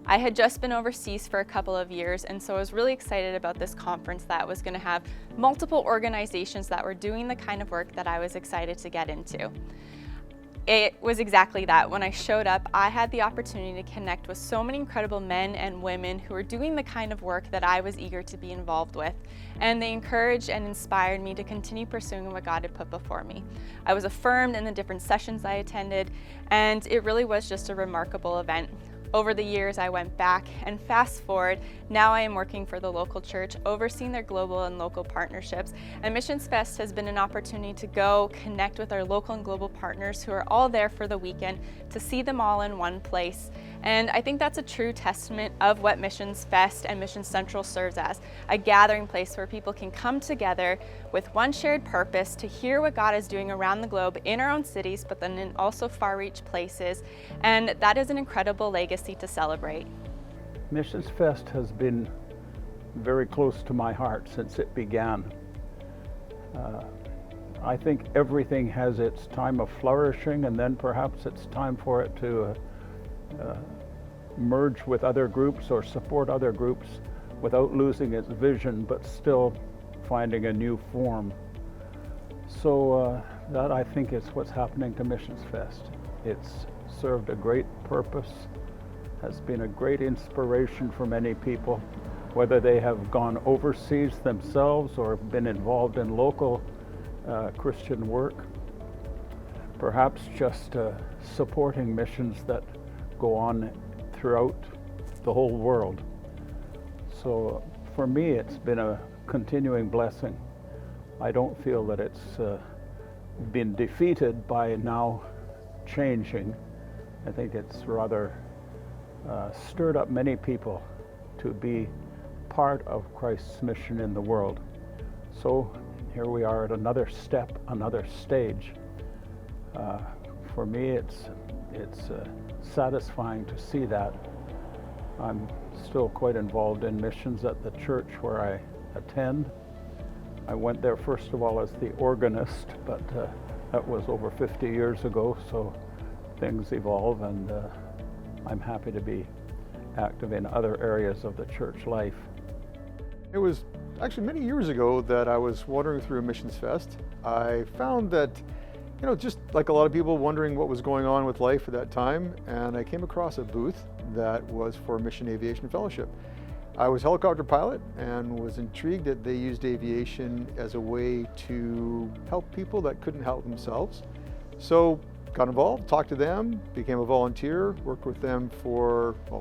I had just been overseas for a couple of years, and so I was really excited about this conference that was going to have multiple organizations that were doing the kind of work that I was excited to get into. It was exactly that. When I showed up, I had the opportunity to connect with so many incredible men and women who were doing the kind of work that I was eager to be involved with, and they encouraged and inspired me to continue pursuing what God had put before me. I was affirmed in the different sessions I attended, and it really was just a remarkable event. Over the years, I went back, and fast forward, now I am working for the local church, overseeing their global and local partnerships. And Missions Fest has been an opportunity to go connect with our local and global partners who are all there for the weekend, to see them all in one place. And I think that's a true testament of what Missions Fest and Mission Central serves as, a gathering place where people can come together with one shared purpose to hear what God is doing around the globe in our own cities, but then in also far-reach places. And that is an incredible legacy to celebrate. Missions Fest has been very close to my heart since it began. I think everything has its time of flourishing, and then perhaps it's time for it to merge with other groups or support other groups without losing its vision, but still finding a new form. So that, I think, is what's happening to Missions Fest. It's served a great purpose, has been a great inspiration for many people, whether they have gone overseas themselves or been involved in local Christian work, perhaps just supporting missions that go on throughout the whole world. So for me, it's been a continuing blessing. I don't feel that it's been defeated by now changing. I think it's rather stirred up many people to be part of Christ's mission in the world. So here we are at another step, another stage. For me, it's satisfying to see that. I'm still quite involved in missions at the church where I attend. I went there first of all as the organist, but that was over 50 years ago, so things evolve, and I'm happy to be active in other areas of the church life. It was actually many years ago that I was wandering through Missions Fest. I found that, just like a lot of people wondering what was going on with life at that time, and I came across a booth that was for Mission Aviation Fellowship. I was a helicopter pilot and was intrigued that they used aviation as a way to help people that couldn't help themselves. So got involved, talked to them, became a volunteer, worked with them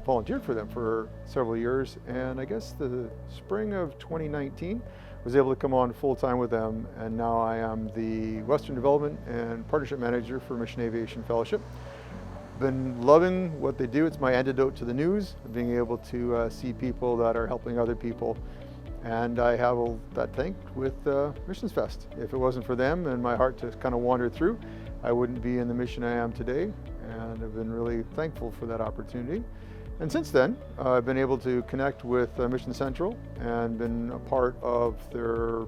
volunteered for them for several years, and I guess the spring of 2019 was able to come on full-time with them, and now I am the Western Development and Partnership Manager for Mission Aviation Fellowship. Been loving what they do. It's my antidote to the news, being able to see people that are helping other people, and I have that thank with Missions Fest. If it wasn't for them and my heart to kind of wander through, I wouldn't be in the mission I am today, and I've been really thankful for that opportunity. And since then, I've been able to connect with Mission Central and been a part of their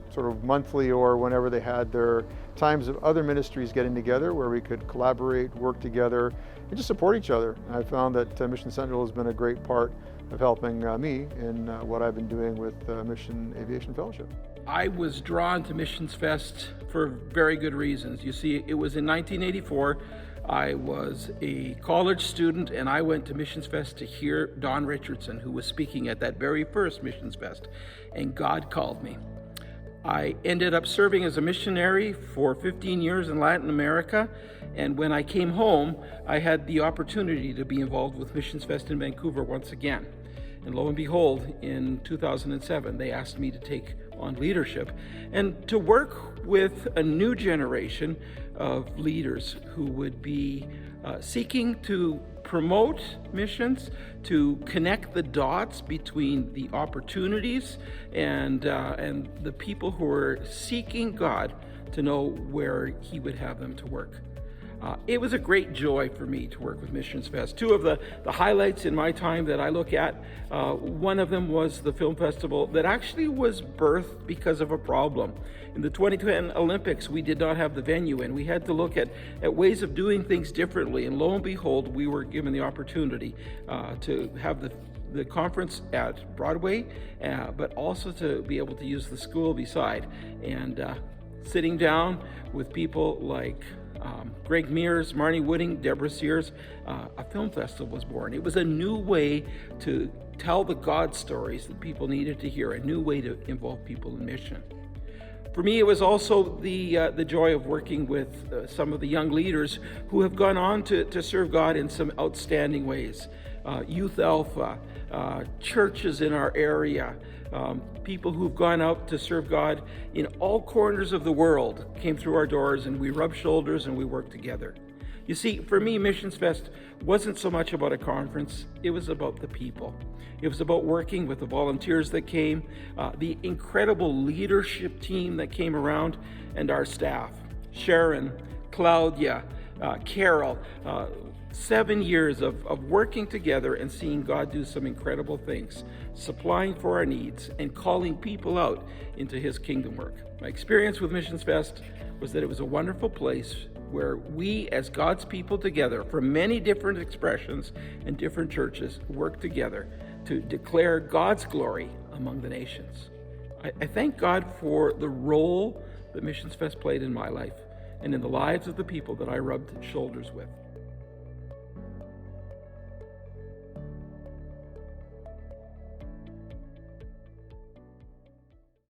sort of monthly or whenever they had their times of other ministries getting together where we could collaborate, work together, and just support each other. And I found that Mission Central has been a great part of helping me in what I've been doing with Mission Aviation Fellowship. I was drawn to Missions Fest for very good reasons. You see, it was in 1984. I was a college student, and I went to Missions Fest to hear Don Richardson, who was speaking at that very first Missions Fest, and God called me. I ended up serving as a missionary for 15 years in Latin America, and when I came home, I had the opportunity to be involved with Missions Fest in Vancouver once again. And lo and behold, in 2007, they asked me to take on leadership and to work with a new generation of leaders who would be seeking to promote missions, to connect the dots between the opportunities and the people who are seeking God to know where He would have them to work. It was a great joy for me to work with Missions Fest. Two of the highlights in my time that I look at, one of them was the film festival that actually was birthed because of a problem. In the 2010 Olympics, we did not have the venue, and we had to look at ways of doing things differently. And lo and behold, we were given the opportunity to have the conference at Broadway, but also to be able to use the school beside. And sitting down with people like Greg Mears, Marnie Wooding, Deborah Sears, a film festival was born. It was a new way to tell the God stories that people needed to hear, a new way to involve people in mission. For me, it was also the joy of working with some of the young leaders who have gone on to serve God in some outstanding ways. Youth Alpha, churches in our area, people who've gone out to serve God in all corners of the world came through our doors, and we rubbed shoulders and we worked together. You see, for me, Missions Fest wasn't so much about a conference, it was about the people. It was about working with the volunteers that came, the incredible leadership team that came around, and our staff. Sharon, Claudia, Carol, 7 years of working together and seeing God do some incredible things, supplying for our needs and calling people out into His kingdom work. My experience with Missions Fest was that it was a wonderful place where we, as God's people together, from many different expressions and different churches, work together to declare God's glory among the nations. I thank God for the role that Missions Fest played in my life and in the lives of the people that I rubbed shoulders with.